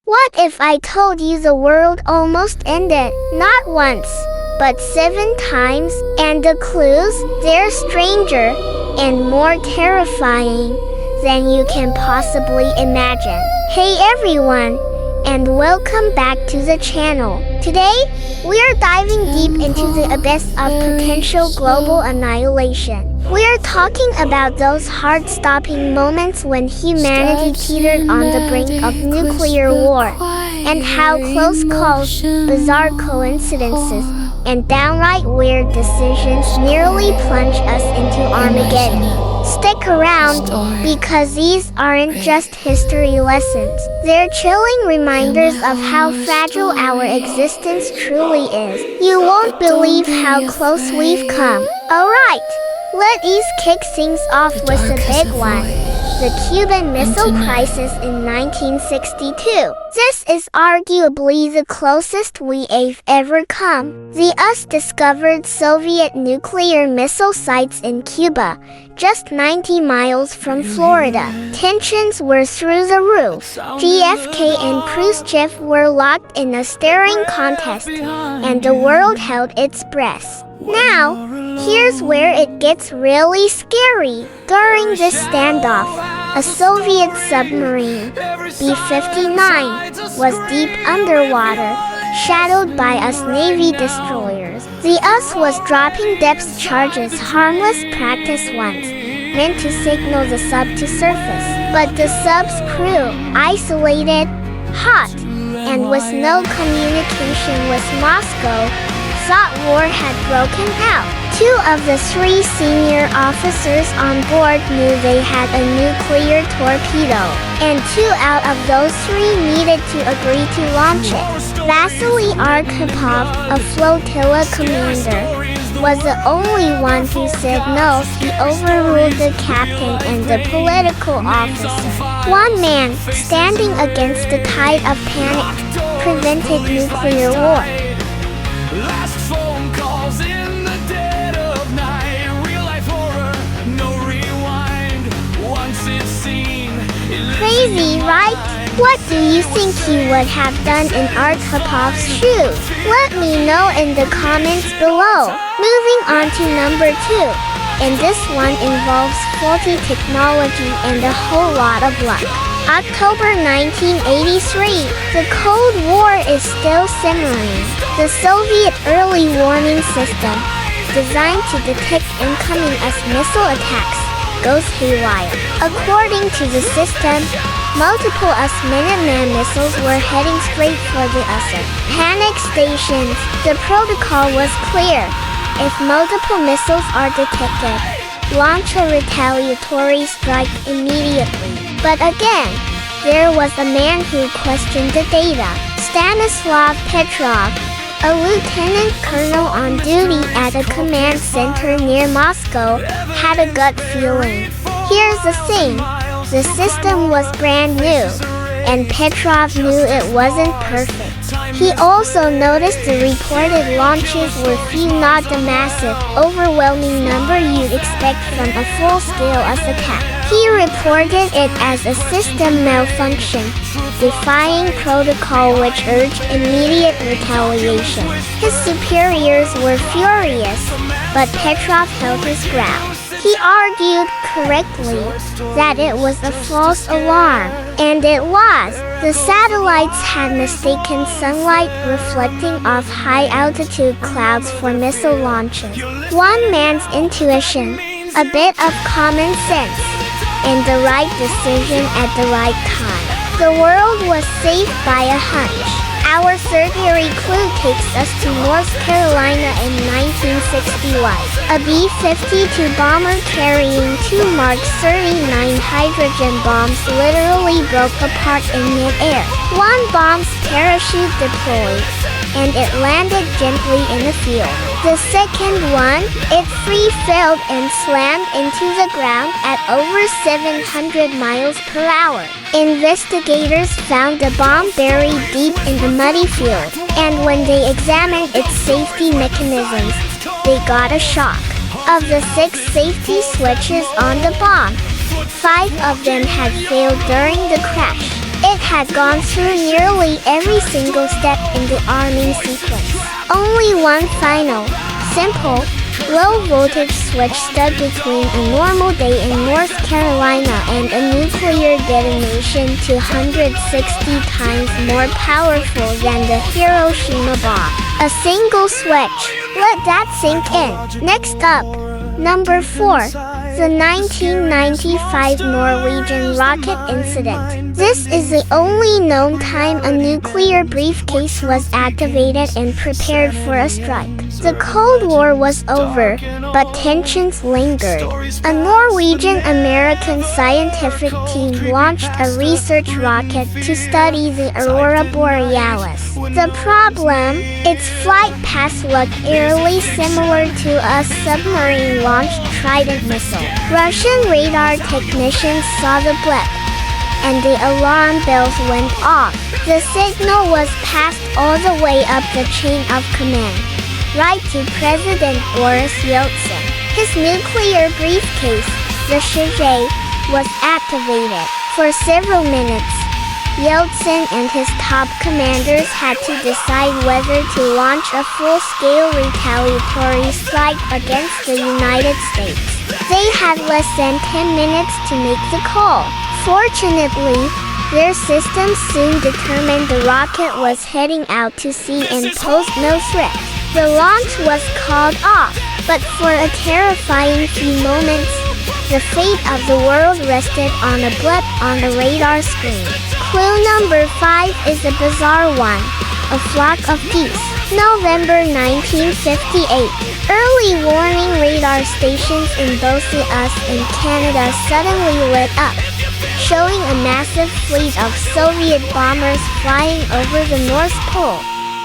What if I told you the world almost ended? Not once, but 7 times, and the clues, they're stranger and more terrifying than you can possibly imagine. Hey everyone, and welcome back to the channel. Today, we are diving deep into the abyss of potential global annihilation. We are talking about those heart-stopping moments when humanity teetered on the brink of nuclear war, and how close calls, bizarre coincidences, and downright weird decisions nearly plunge us into Armageddon. Stick around, because these aren't just history lessons. They're chilling reminders of how fragile our existence truly is. You won't believe how close we've come. Alright, let's kick things off with a big one. The Cuban Missile Crisis in 1962. This is arguably the closest we've ever come. The US discovered Soviet nuclear missile sites in Cuba, just 90 miles from Florida. Tensions were through the roof. JFK and Khrushchev were locked in a staring contest, and the world held its breath. Now, here's where it gets really scary. During this standoff, a Soviet submarine, B-59, was deep underwater, shadowed by US Navy destroyers. The US was dropping depth charges, harmless practice ones, meant to signal the sub to surface. But the sub's crew, isolated, hot, and with no communication with Moscow, thought war had broken out. 2 of the 3 senior officers on board knew they had a nuclear torpedo, and 2 out of those 3 needed to agree to launch it. Vasily Arkhipov, a flotilla commander, was the only one who said no. He overruled the captain and the political officer. One man, standing against the tide of panic, prevented nuclear war. Last phone calls in the dead of night. Real life horror, no rewind. Once it's seen, Crazy, right? What do you think he would have done in Arkhipov's shoes? Let me know in the comments below. Moving on to number 2. And this one involves faulty technology and a whole lot of luck. October 1983, the Cold War is still simmering. The Soviet early warning system, designed to detect incoming US missile attacks, goes haywire. According to the system, multiple US Minuteman missiles were heading straight for the US panic stations. The protocol was clear. If multiple missiles are detected, launch a retaliatory strike immediately. But again, there was a man who questioned the data. Stanislav Petrov, a lieutenant colonel on duty at a command center near Moscow, had a gut feeling. Here's the thing, the system was brand new, and Petrov knew it wasn't perfect. He also noticed the reported launches were few, not the massive, overwhelming number you'd expect from a full-scale US attack. He reported it as a system malfunction, defying protocol which urged immediate retaliation. His superiors were furious, but Petrov held his ground. He argued correctly that it was a false alarm, and it was. The satellites had mistaken sunlight reflecting off high-altitude clouds for missile launches. One man's intuition, a bit of common sense, and the right decision at the right time. The world was saved by a hunch. Our surgery clue takes us to North Carolina in 1961. A B-52 bomber carrying 2 Mark 39 hydrogen bombs literally broke apart in mid-air. One bomb's parachute deployed, and it landed gently in a field. The second one, it free-felled and slammed into the ground at over 700 miles per hour. Investigators found the bomb buried deep in the muddy field, and when they examined its safety mechanisms, they got a shock. Of the 6 safety switches on the bomb, 5 of them had failed during the crash. It had gone through nearly every single step in the arming sequence. Only one final, simple, low-voltage switch stood between a normal day in North Carolina and a nuclear detonation 260 times more powerful than the Hiroshima bomb. A single switch. Let that sink in. Next up, number 4. The 1995 Norwegian rocket incident. This is the only known time a nuclear briefcase was activated and prepared for a strike. The Cold War was over, but tensions lingered. A Norwegian-American scientific team launched a research rocket to study the aurora borealis. The problem? Its flight path looked eerily similar to a submarine-launched Trident missile. Russian radar technicians saw the blip, and the alarm bells went off. The signal was passed all the way up the chain of command, right to President Boris Yeltsin. His nuclear briefcase, the Shijay, was activated. For several minutes, Yeltsin and his top commanders had to decide whether to launch a full-scale retaliatory strike against the United States. They had less than 10 minutes to make the call. Fortunately, their systems soon determined the rocket was heading out to sea and posed no threat. The launch was called off, but for a terrifying few moments, the fate of the world rested on a blip on the radar screen. Clue number 5 is a bizarre one. A flock of geese. November 1958. Early warning radar stations in both the US and Canada suddenly lit up, showing a massive fleet of Soviet bombers flying over the North Pole,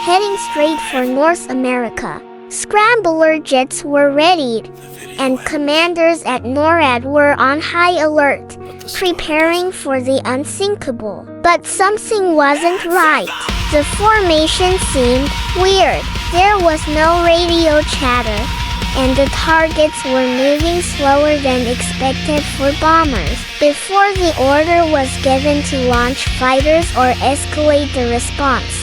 heading straight for North America. Scrambler jets were readied, and commanders at NORAD were on high alert, preparing for the unthinkable. But something wasn't right. The formation seemed weird. There was no radio chatter, and the targets were moving slower than expected for bombers. Before the order was given to launch fighters or escalate the response,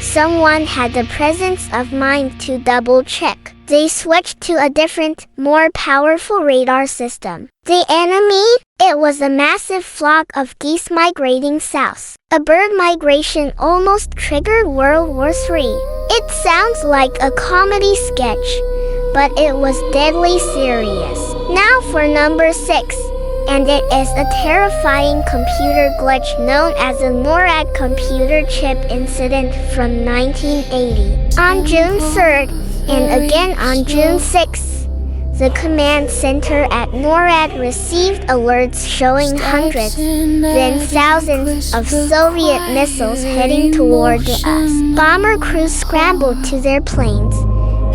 someone had the presence of mind to double-check. They switched to a different, more powerful radar system. The enemy? It was a massive flock of geese migrating south. A bird migration almost triggered World War III. It sounds like a comedy sketch, but it was deadly serious. Now for number 6. And it is a terrifying computer glitch known as the NORAD computer chip incident from 1980. On June 3rd, and again on June 6th, the command center at NORAD received alerts showing hundreds, then thousands of Soviet missiles heading toward the US. Bomber crews scrambled to their planes,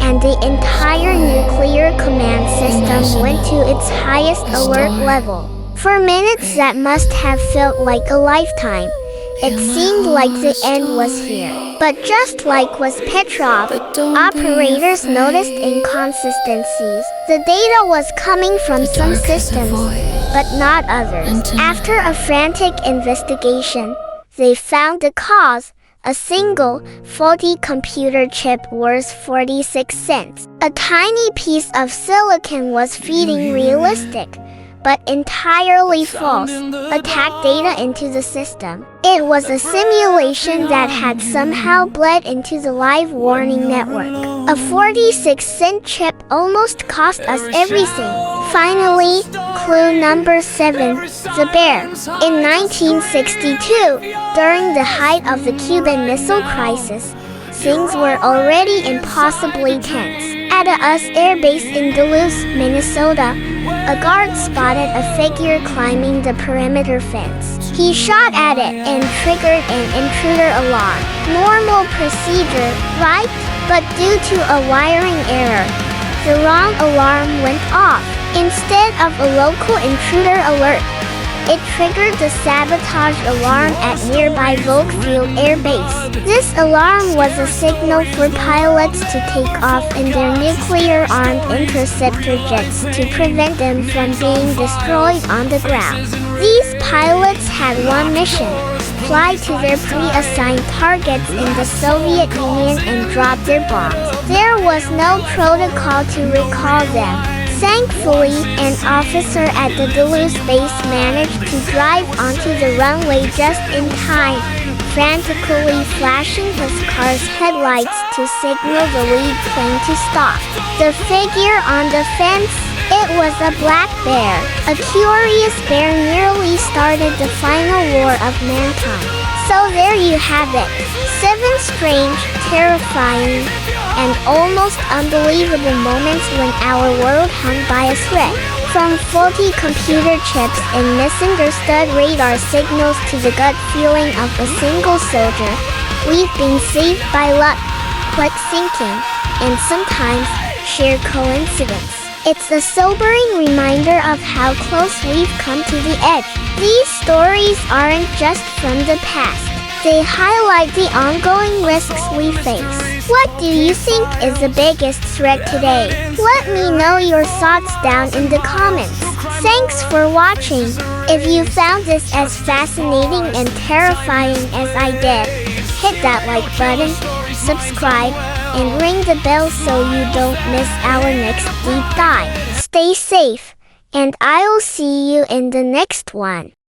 and the entire nuclear command system went to its highest alert level. For minutes that must have felt like a lifetime, it seemed like the end was here. But just like with Petrov, operators noticed inconsistencies. The data was coming from some systems, but not others. After a frantic investigation, they found the cause. A single, faulty computer chip worth 46 cents. A tiny piece of silicon was feeding realistic, but entirely false, attack data into the system. It was a simulation that had somehow bled into the live warning network. A 46-cent chip almost cost us everything. Finally, clue number 7, the bear. In 1962, during the height of the Cuban Missile Crisis, things were already impossibly tense. At a US air base in Duluth, Minnesota, a guard spotted a figure climbing the perimeter fence. He shot at it and triggered an intruder alarm. Normal procedure, right? But due to a wiring error, the wrong alarm went off. Instead of a local intruder alert, it triggered the sabotage alarm at nearby Volk Field Air Base. This alarm was a signal for pilots to take off in their nuclear-armed interceptor jets to prevent them from being destroyed on the ground. These pilots had one mission: fly to their pre-assigned targets in the Soviet Union and drop their bombs. There was no protocol to recall them. Thankfully, an officer at the Goose base managed to drive onto the runway just in time, frantically flashing his car's headlights to signal the lead plane to stop. The figure on the fence? It was a black bear. A curious bear nearly started the final war of mankind. So there you have it. 7 strange, terrifying, and almost unbelievable moments when our world hung by a thread. From faulty computer chips and misunderstood radar signals to the gut feeling of a single soldier, we've been saved by luck, quick thinking, and sometimes sheer coincidence. It's a sobering reminder of how close we've come to the edge. These stories aren't just from the past. They highlight the ongoing risks we face. What do you think is the biggest threat today? Let me know your thoughts down in the comments. Thanks for watching. If you found this as fascinating and terrifying as I did, hit that like button, subscribe, and ring the bell so you don't miss our next deep dive. Stay safe, and I'll see you in the next one.